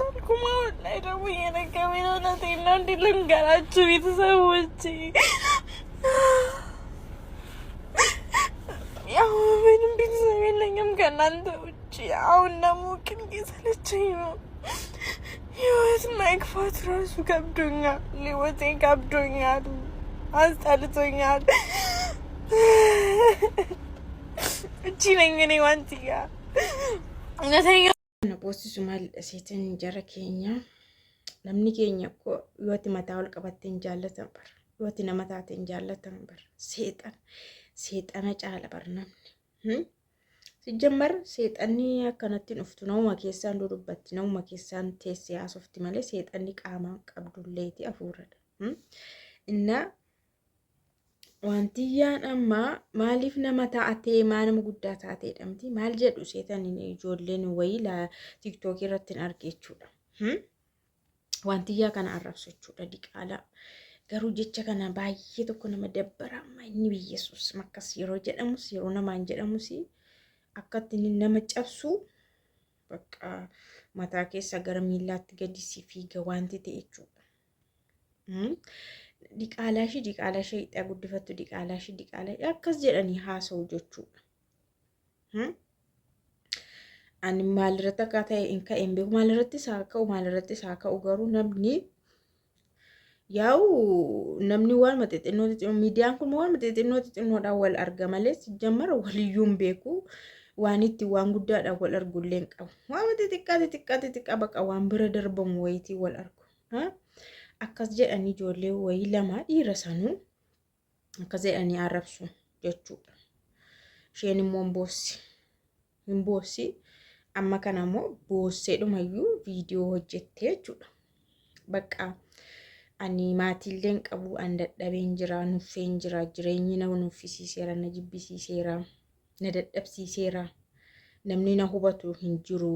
አልቻልኩም። አሁን ላይ ደግሞ እየነገረኝ ነው። እውነቴን ነው። እንዴት ልንገራችሁ ቤተሰቦቼ? ያው ምንም ቤተሰብ የለኝም ከእናንተ ውጭ። አሁን ደግሞ ግን እየሰለቸኝ ነው። ህይወት መግፋት ራሱ ከብዶኛል። ህይወቴ ከብዶኛል፣ አስጠልቶኛል። እቺ ነኝ እኔ ዋንትያ እውነተኛ ቦሲሱ ማል ሴትን ጀረ ኬኛ namni keenya ko yooti mataa ol qabattee jaallatan bar yooti nama taateen jaallatan bar seexana caala bar namni sijjammar seexanni akkanatti dhuftu nama keessaan dubbatti nama keessaan teessee haasofti malee seexanni qaama qabdulleeti afuuradha inna wantiyyaan amma maaliif nama taatee nama guddaa taatee dhamti maal jedhu seetan ijoolleen wayii la TikTok irratti argeechuudha wantiyyaa kana arrabsachuudha diqaala garuu jecha kana baay'ee tokko nama dabbara amma inni biyyeessus makkas yeroo jedhamus yeroo namaan jedhamus akkatti nama cabsu bakka mataa keessa gara miillaatti gadi si fiiga wanti ta'e jechuudha diqaalaa ishee itti guddifattu diqaalaa akkas jedhanii haasa'u jechuudha ani maalirratti akka ta'e in ka'een beeku maalirratti isaa ka'u garuu namni waan maxxinoo miidiyaan kun waan maxxinnoodhaan wal arga malee sijjammara waliyyuun beeku waan itti waan guddaadhaan wal argullee hin qabu waan xiqqaa baqa waan bira darbamu wayitii wal argu akkas jedhanii ijoollee wayii lama dhiira sanuu akkas jedhanii arrabsu jechuudha isheen immoo hin boossi amma kana immoo boosseedhumayyuu viidiyoo hojjettee jechuudha bakka ani maatiilleen qabu an dadhabeen jira nuffeen jira jireenyi na nuffisiiseera na jibbisiiseera na dadhabsiiseera namni na hubatu hin jiru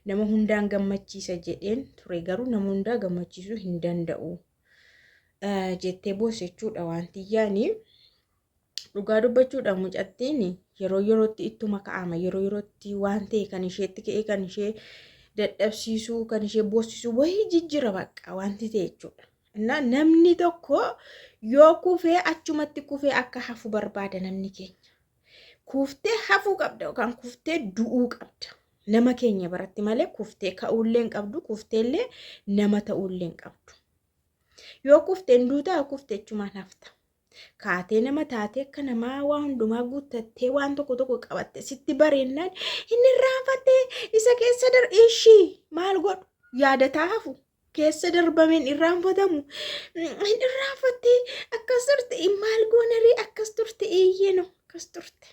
nama hundaan gammachiisa jedheen ture garuu nama hundaa gammachiisuu hin danda'u jettee boossechuudha wantiyyaanii dhugaa dubbachuudha mucattiin yerootti ittuma ka'ama yerootti waan ta'e kan isheetti ka'e kan ishee dadhabsiisuu kan ishee boosisuu wayii jijjira bakka wanti ta'e jechuudha namni tokko yoo kufee achumatti kufee akka hafu barbaada namni keenya kuftee hafuu qabda yookaan kuftee du'uu qabda nama keenya baratti malee kuftee ka'uullee hin qabdu kufteellee nama ta'uullee hin qabdu yoo kufteen duutaa kuftee achumaan hafta kaatee nama taatee akka namaa waan hundumaa guuttattee waan tokko qabatte sitti bareennaan inni raanfattee isa keessa ishii maal godhu yaadataa hafu keessa darbameen irraanfatamu inni raanfattee akkas turte maal goonarii akkas turte eeyyeno akkas turte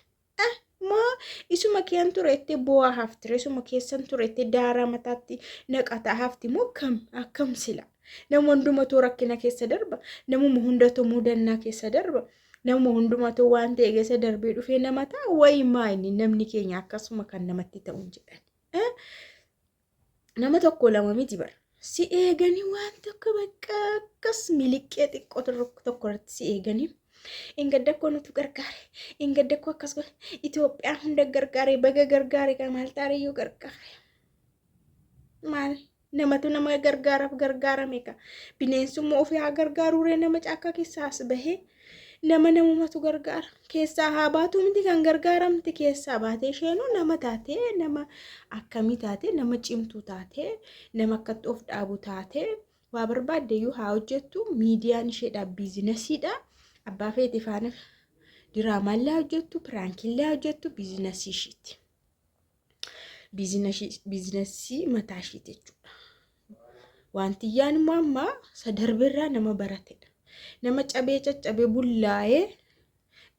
moo isuma keen tureetti bu'aa haftire isuma keessan tureetti daaraa mataatti naqataa hafti moo akkam sila nama hundumatu rakkina keessa darba namuma hundatu mudannaa keessa darba namuma hundumatu waan ta'e keessa darbee dhufee nama ta'a wayi maayini namni keenya akkasuma kan namatti ta'u jedhan nama tokko lama miti bara si eeganii waan tokko bakka akkas miliqee xiqqoo tokko irratti si eeganii ingadda ko nutu gargaare ingadda ko akkas Itoophiyaa hunda gargaare baga gargaare kan maal taariyyuu gargaare maal namatu nama gargaarame ka bineensummaa ofii haa gargaaruu nama caakkaa keessaas bahee namumatu gargaara keessaa haa baatu miti kan gargaaramti keessaa baatee isheenuu nama taatee nama akkamii taatee nama cimtuu taatee nama akkatti of dhaabu taatee waa barbaaddeyyuu haa hojjettu miidiyaan isheedhaa biizinasiidha abbaa feeti faana diraamaallee hojjettu piraankiillee hojjettu biizinasii ishiiti biizinasii mataa ishiiti jechuudha wantiyyaan immoo amma sadarbirraa nama baratedha nama caccabee bullaa'ee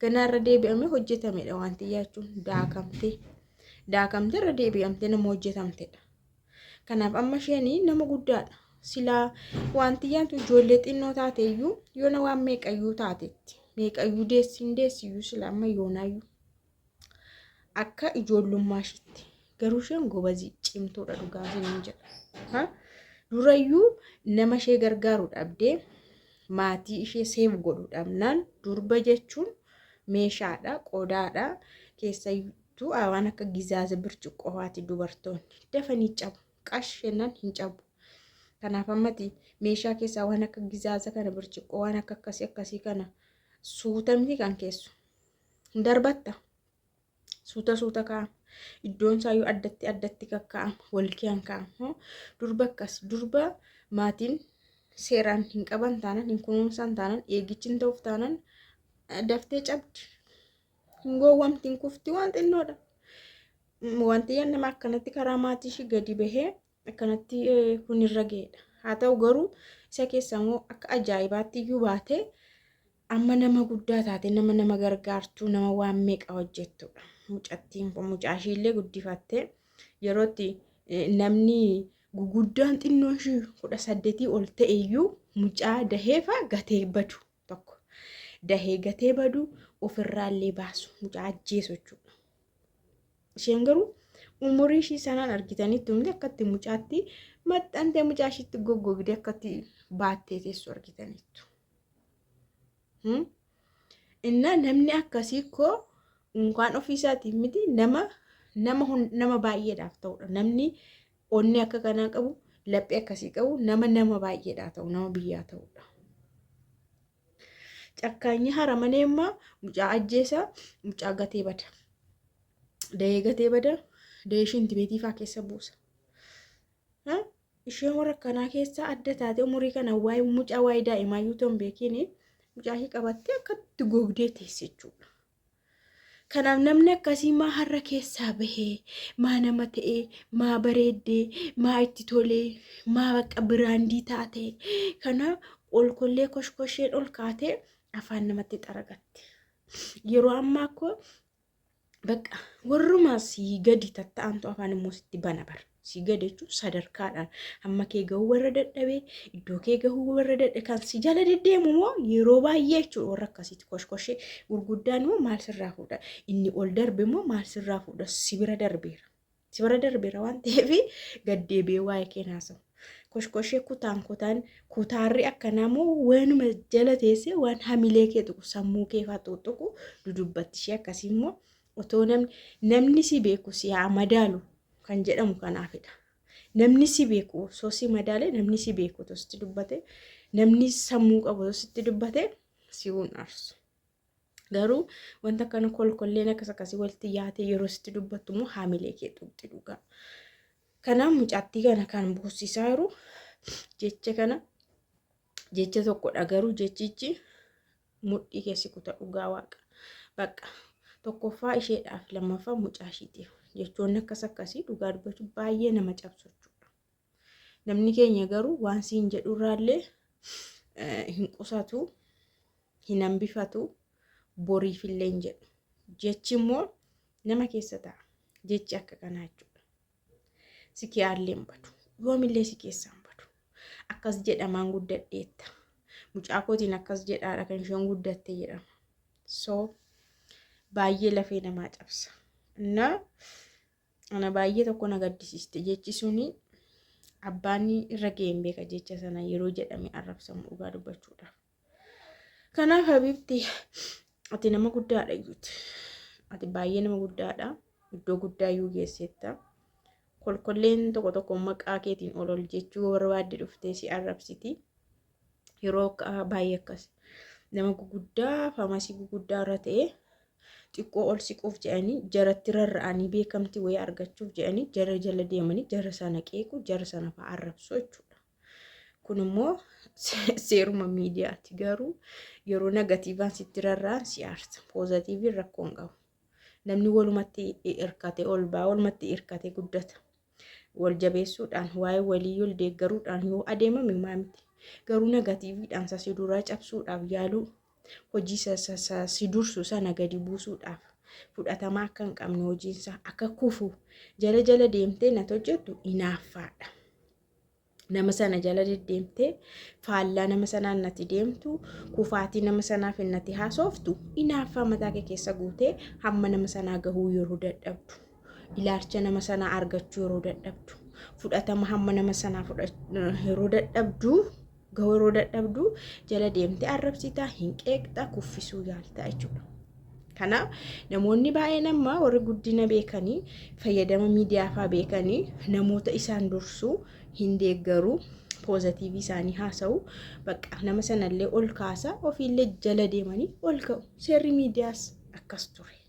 ganaarra deebi'amee hojjetamedha wantiyyaa jechuun daakamtee irra deebi'amtee nama hojjetamtedha kanaaf amma isheen nama guddaadha silaa wantiyyaan tu ijoollee xinnoo taateeyyuu yoo na waan meeqayyuu taatetti meeqayyuu deessiyyuu silaa amma yoonaayyuu akka ijoollummaa ishiitti garuu isheen gobazii cimtuudha dhugaa isiniin jedha durayyuu nama ishee gargaaru dhabdee maatii ishee seef godhu dhabnaan durba jechuun meeshaadha qodaadha keessattuu waan akka gizaaza bircuqqoofaati dubartoonni dafanii cabu qash jennaan hin cabu. Kanaaf ammati meeshaa keessaa waan akka gizaaza kana birciqqoo waan akka akkasii kana suutamti kan keessu hin darbatta. Suuta kaa'ama. Iddoon isaayyuu addatti kakkaa'ama. Walkiyaan kaa'ama. Durba akkas durba maatiin seeraan hin qaban taanaan hin kunuunsan taanaan eegichi hin ta'uuf taanaan daftee cabdi. Hin gowwamti hin kufti waan xinnoodha. Wanti nama akkanatti karaa maatii ishii gadi bahee akkanatti kun irra ga'edha. Haa ta'u garuu isa keessaa immoo akka ajaa'ibaatti iyyuu baatee amma nama guddaa taate nama gargaartuu nama waan meeqa hojjettudha. Mucattiin kun mucaashiillee guddifattee yerootti namni guguddaan xinnoon ishii 18 ol ta'e iyyuu mucaa daheefa gatee badu tokko. Dahee gatee badu ofirraallee baasu mucaa ajjeesu jechuudha. Isheen garuu umurii ishii sanaan argitanitti humni akkatti mucaatti maxxantee mucaa ishiitti goggogdee akkatti baattee teessu argitaniittu. Innaa namni akkasii koo unkaan ofiisaatiin miti nama baay'eedhaaf ta'udha. Namni onni akka kanaa qabu laphee akkasii qabu nama baay'eedhaa ta'u nama biyyaa ta'udha. Cakkaanyi haramanii immoo mucaa ajjeesaa mucaa gatee bada. Dahee gatee bada dahee ishiin dibeetii fa'aa keessa buusa. Isheen warra kanaa keessaa adda taate umurii kana waa'ee mucaa waa'ee daa'imaayyuu ta'u hin beekin mucaa ishee qabattee akkatti gogdee teesse jechuudha. Kanaaf namni akkasii maa har'a keessaa bahee maa nama ta'ee maa bareeddee maa itti tolee maa bakka biraandii taate kana ol kollee koshkosheen ol kaatee afaan namatti xaragatti. Yeroo ammaa akkoo bakka warrumaa sii gadi tatta'antu afaan immoo sitti bana bara. Sii gadi jechuun sadarkaadhaan hamma kee gahuu warra dadhabee iddoo kee gahuu warra dadhabe kan si jala deddeemu moo yeroo baay'ee jechuudha warra akkasitti koshkoshee gurguddaan immoo maal sirraa fuudha inni ol darbe immoo maal sirraa fuudha si bira darbeera waan ta'eef gaddeebee waa'ee keenaasamu. Koshkoshee kutaarri akkanaa moo waanuma jala teessee waan hamilee kee tuqu sammuu kee fa'aa tuqu dudubbatti ishee akkasii immoo otoo namni si beeku si haa madaalu kan jedhamu kanaafidha. Namni si beeku osoo si madaale namni si beeku osoo sitti dubbate namni sammuu qabu osoo sitti dubbate si hin aarsu. Garuu wanta kana kolkolleen akkasii walitti yaate yeroo sitti dubbattu immoo hamilee kee tuqxi dhugaa. Kanaaf mucattii kana kan boosisaa jiru jecha tokkodha garuu jechichi mudhii keessi kuta dhugaa waaqa. Bakka tokkoffaa isheedhaaf lammaffaa mucaa ishiitiif jechoonni akkasii dhugaa dubbachuu baay'ee nama cabsu jechuudha. Namni keenya garuu waan siin jedhurraallee hin qusatu hin hambifatu boriifillee hin jedhu. Jechi immoo nama keessa ta'a. Jechi akka kanaa jechuudha. Si kiyaallee hin badu. Yoomillee si keessaa hin badu. Akkas jedhamaan guddadheetta. Mucaa kootiin akkas jedhaadha kan isheen guddatte jedhama. So baay'ee lafee namaa cabsa. Ana baay'ee tokko na gaddisiiste. Jechi suni abbaan irra ga'een beeka jecha sana yeroo jedhame arrabsamu dhugaa dubbachuudhaaf. Kanaaf Habiibti ati nama guddaadha iyyuuti. Ati baay'ee nama guddaadha. Iddoo guddaa iyyuu geessetta. Kolkolleen tokko maqaa keetiin ol jechuu barbaadde dhuftee si arrabsiti. Yeroo baay'ee akkas nama guguddaa faamasii guguddaa irra ta'e xiqqoo ol siquuf jedhanii jaratti rarra'anii beekamtii wayii argachuuf jedhanii jara jala deemanii jara sana qeequ jara sana fa'aa arrabsu jechuudha. Kun immoo seeruma miidiyaati garuu yeroo negatiivaan sitti rarra'an si aarsa. Poozitiiviin rakkoo hin qabu. Namni walumatti hirkate ol ba'aa walumatti hirkate guddata. Wal jabeessuudhaan waa'ee walii ol deeggaruudhaan yoo adeemame maalti garuu negatiiviidhaan si duraa cabsuudhaaf yaaluu hojii si dursu sana gadi buusuudhaaf fudhatamaa akka hin qabne hojiinsa akka kufu jala deemtee natti hojjettu inaaffaadha. Nama sana jala deddeemtee faallaa nama sanaan natti deemtu kufaatii nama sanaaf natti haasoftu inaaffaa mataa kee keessa guutee hamma nama sanaa gahuu yeroo dadhabdu. Ilaalcha nama sanaa argachuu yeroo dadhabdu. Fudhatama hamma nama sanaa yeroo dadhabdu gahuu yeroo dadhabdu jala deemtee arrabsitaa hin qeeqxa kuffisuu yaalta jechuudha. Kanaaf namoonni baay'een amma warri guddina beekanii fayyadama miidiyaa fa'aa beekanii namoota isaan dursuu hin deeggaru poozitiivii isaanii haasa'u bakka nama sanallee ol kaasa ofiillee jala deemanii ol ka'u seerri miidiyaas akkas ture.